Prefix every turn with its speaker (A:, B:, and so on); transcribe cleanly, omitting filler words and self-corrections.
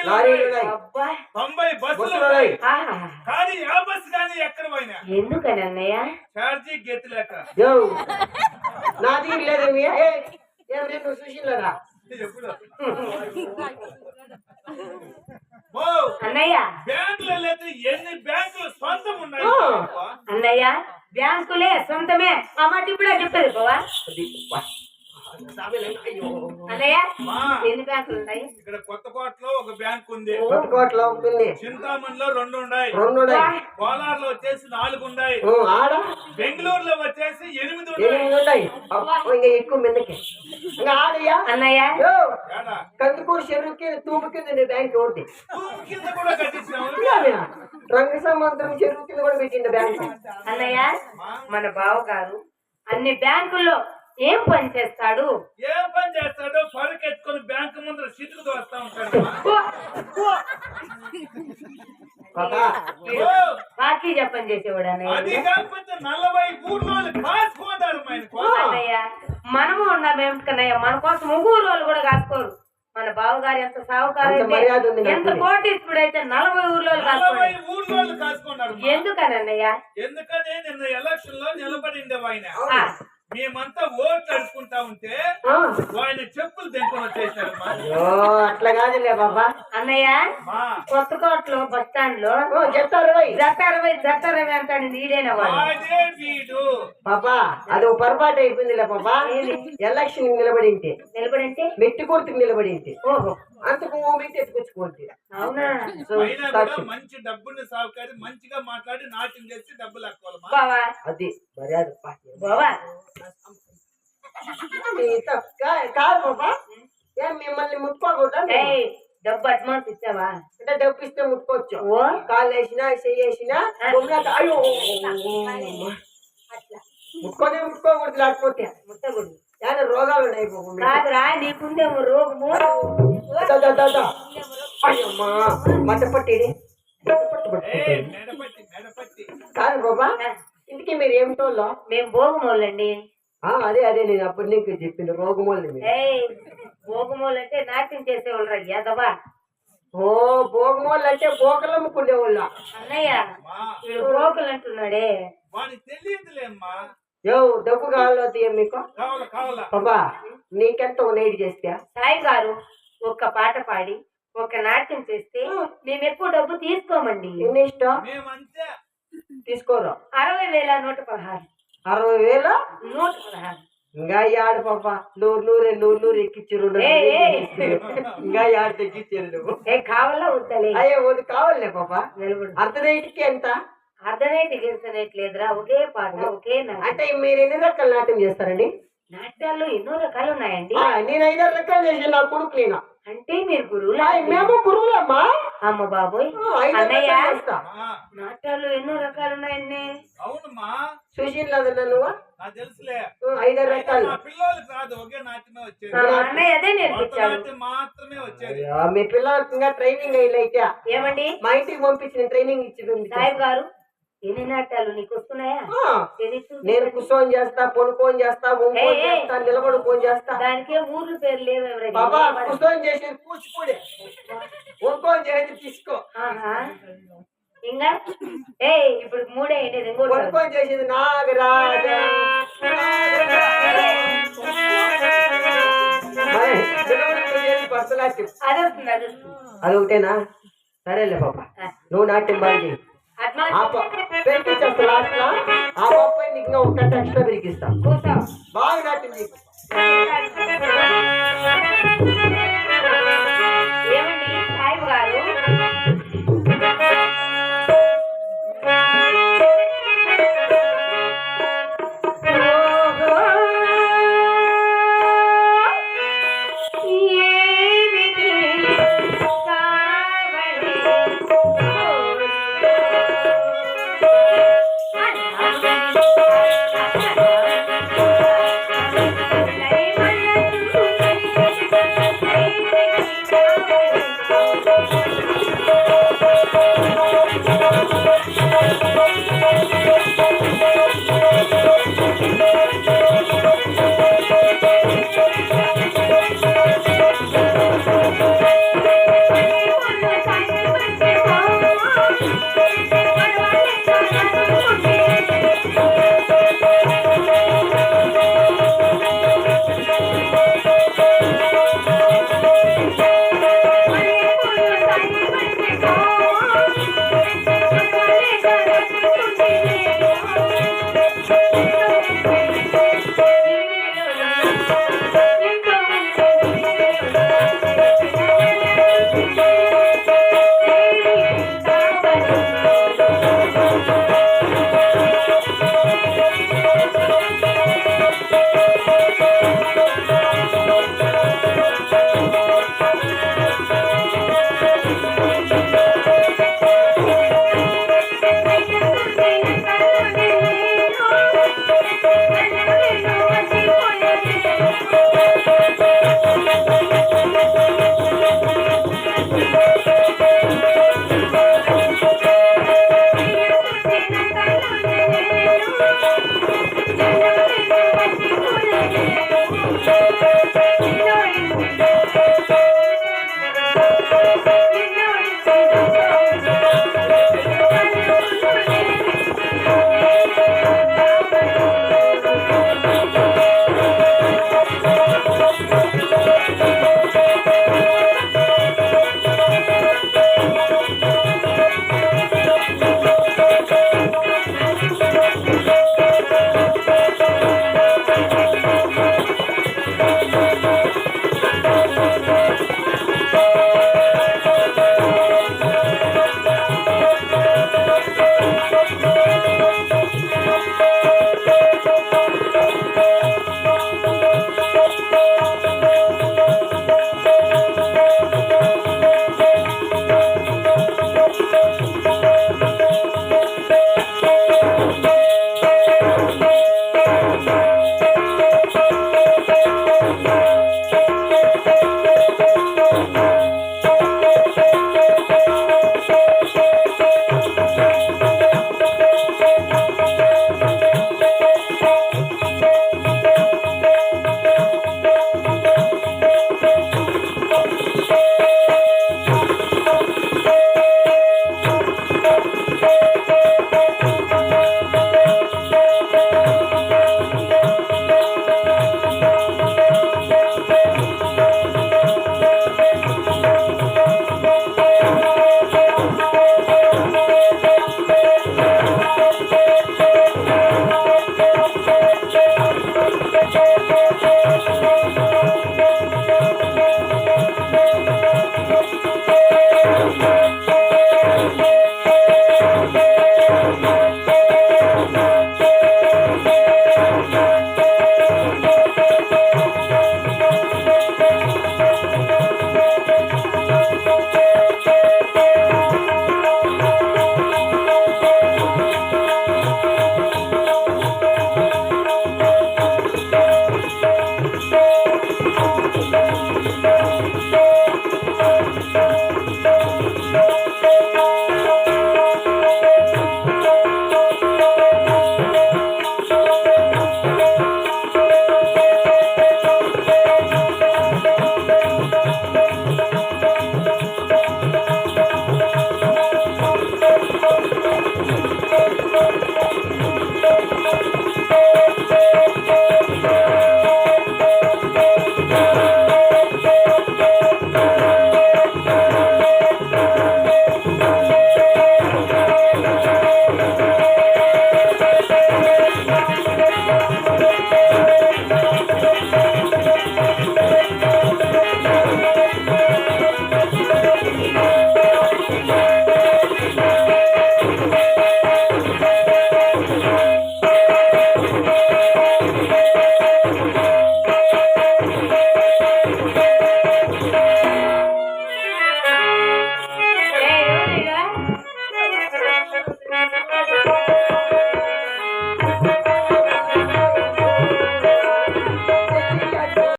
A: లారీలు
B: 90 బస్సులు కానీ ఆ బస్సు కానీ ఎక్కడ పోయినా
C: ఎందుకని అన్నయ్య
B: ఛార్జీ గెత్తి లేక
A: నా దగ్గర లేదేమి నువ్వు చూసిలేదా
B: ఎప్పుడు
C: అన్నయ్య
B: బ్యాంకులలో ఎన్ని బ్యాంకులు సొంతం ఉన్నాయి
C: అన్నయ్య బ్యాంకులే సొంతమే ఆ మాట ఇప్పుడే చెప్పేది బావా అన్నయ్య ఎన్ని బ్యాంకులు ఉన్నాయి
B: ఇక్కడ కొత్తకోటలో ఒక బ్యాంక్ ఉంది
A: కొత్తకోటలో ఉంటుంది
B: చింతామణిలో 2 ఉన్నాయి కోలార్లో వచ్చేసి 4 ఉన్నాయి బెంగళూరులో వచ్చేసి 8
A: ఉన్నాయి ఇంకా ఎక్కువ మందికి ఇంకా ఆడయ్యా
C: అన్నయ్య
A: కందుకూరు చెరువుకి తూము కింద బ్యాంక్ ఒకటి
B: కింద కూడా కట్టించాము
A: రంగ సముద్రం చెరువు కింద కూడా పెట్టింది బ్యాంక్
C: అన్నయ్య మన బావగారు అన్ని బ్యాంకుల్లో ఏం పని చేస్తాడు
B: పరుకెత్తుకొని బ్యాంకు ముందు సిటుకు దోస్తా ఉంటాడు
C: బాకీ చెప్పని చేసేవాడు
B: అది కాకపోతే 43 కాసుకుంటారు
C: అన్నయ్య మనము ఉన్నాం కన్నయ్య మన కోసం 3 రోజులు కూడా కాసుకోరు మన బావగారు ఎంత సాగుకారు ఎంత కోటీశ్వరుడు అయితే 40
B: కాసుకున్నారు
C: ఎందుకని అన్నయ్య
B: ఎందుకని నిన్న ఎలక్షన్ లో నిలబడిండే ఆయన మేమంతా ఓట్లు అడుచుకుంటా ఉంటే ఆయన చెప్పులు తెంపుకొని వచ్చేసారు
A: అట్లా కాదులే బాబా
C: అన్నయ్య కొత్తకోటలో బస్ స్టాండ్ లో జట్టారవై అంటాడు ఈడేనా
B: వీడు
A: పాపా అది ఒక పొరపాటు అయిపోయిందిలే పాపా ఎలక్షన్ నిలబడింటే మెట్టి కొడుతుకు నిలబడింటే
C: ఓహో
A: అంతకు మెట్టి ఎత్తుకొచ్చుకోండి
C: అవునా
B: మంచి డబ్బుని సాగుకారి మంచిగా మాట్లాడి నాట్యం చేసి డబ్బులు
C: బావా
A: అది మర్యాద
C: బావా
A: కాదు బాబా ఏం మిమ్మల్ని ముట్టుకోకూడదా
C: డబ్బు అడ్వాన్స్ ఇచ్చావా
A: అంటే డబ్బు ఇస్తే ముట్టుకోవచ్చు కాళ్ళు వేసినా చెయ్యేసినా అయ్యో ముట్టుకోకూడదు లేకపోతే
C: ముట్టకూడదు
A: రోగాలు ఉన్నాయి
C: కాదురా నీకుందేమో రోగము
A: అయ్యమ్మా మట్టపట్టి కాదు బాబా ఇందుకే మీరు ఏమిటోళ్ళో
C: మేము భోగమోళ్ళండి
A: అదే నేను అప్పుడు నీకు చెప్పింది రోగమోళ్ళని
C: భోగమోళ్ళు అంటే నాట్యం చేసేవాళ్ళు యాదవా
A: ఓ భోగమోళ్ళు అంటే బోకలు అమ్ముకునే వాళ్ళ
C: అన్నయ్య వీడు బోకలు అంటున్నాడే
B: తెలియదులేమ్మా
A: డబ్బు కావాలో మీకు బాబా నీకెంత నైట్ చేస్తే
C: సాయి గారు ఒక్క పాట పాడి ఒక నాట్యం చేస్తే మేము ఎక్కువ డబ్బు తీసుకోమండి
A: ఎన్ని ఇష్టం తీసుకోరు
C: 60,116
A: 60,000
C: 116
A: ఇంకా ఆడు పాప 100 ఎక్కిచ్చారు ఇంకా ఆడు తగ్గించారు నువ్వు
C: కావాలా వద్దలే
A: అయ్యే వద్దు కావాలే పాప అర్ధ నైట్కి ఎంత
C: అర్ధనైట్ గెలిచనట్లేదురా ఒకే పాట ఒకే
A: అంటే మీరు ఎన్ని రకాల నాట్యం చేస్తారండి
C: నాట్యాల్లో ఎన్నో రకాలు ఉన్నాయండి
A: నేను 5 రకాలు చేసి నా కొడుకు నేను
C: అంటే మీరు గురువులా
A: మేము గురువులమ్మా
C: అమ్మ బాబోయ్ అన్నయ్య నాట్యాలు ఎన్నో రకాలు ఉన్నాయండి
B: అవునమ్మా
A: చూసిందా నువ్వు
B: తెలుసులే
A: 5 రకాలు
B: పిల్లలకి రాదు ఒకే నాట్యమే వచ్చేది
C: అన్నయ్య అదే నేర్పించాడు
B: మాత్రమే వచ్చేది
A: మీ పిల్లలకి ఇంకా ట్రైనింగ్ అయ్యిలైతే
C: ఏమండి
A: మా ఇంటికి పంపించిన ట్రైనింగ్ ఇచ్చింది
C: సాయిబ్ గారు ఎన్ని నాట్యాలు నీకు వస్తున్నాయా
A: నేను కూర్చొని చేస్తా పొనుకొని చేస్తా చేస్తా నిలబడుకొని చేస్తా
C: దానికే ఊర్లు పేరు లేవు
A: బాబా కూర్చొని చేసేది కూచిపూడి వంకొని చేసి తీసుకో
C: ఇంకా ఇప్పుడు 3 ఏంటి
A: వంకొని చేసేది నాగరాజ అది ఒకటేనా సరేలే బాబా నువ్వు నాట్యం బాగా పెరిగిస్తా లాస్ట్ లో ఆ బాబాయ్ నీకు ఇంకా ఒక ఎక్స్ట్రా పెరిగిస్తా బాగా నాట్యం నీకు
C: ఏమండి సాయిబు గారు Hey! నిన్ను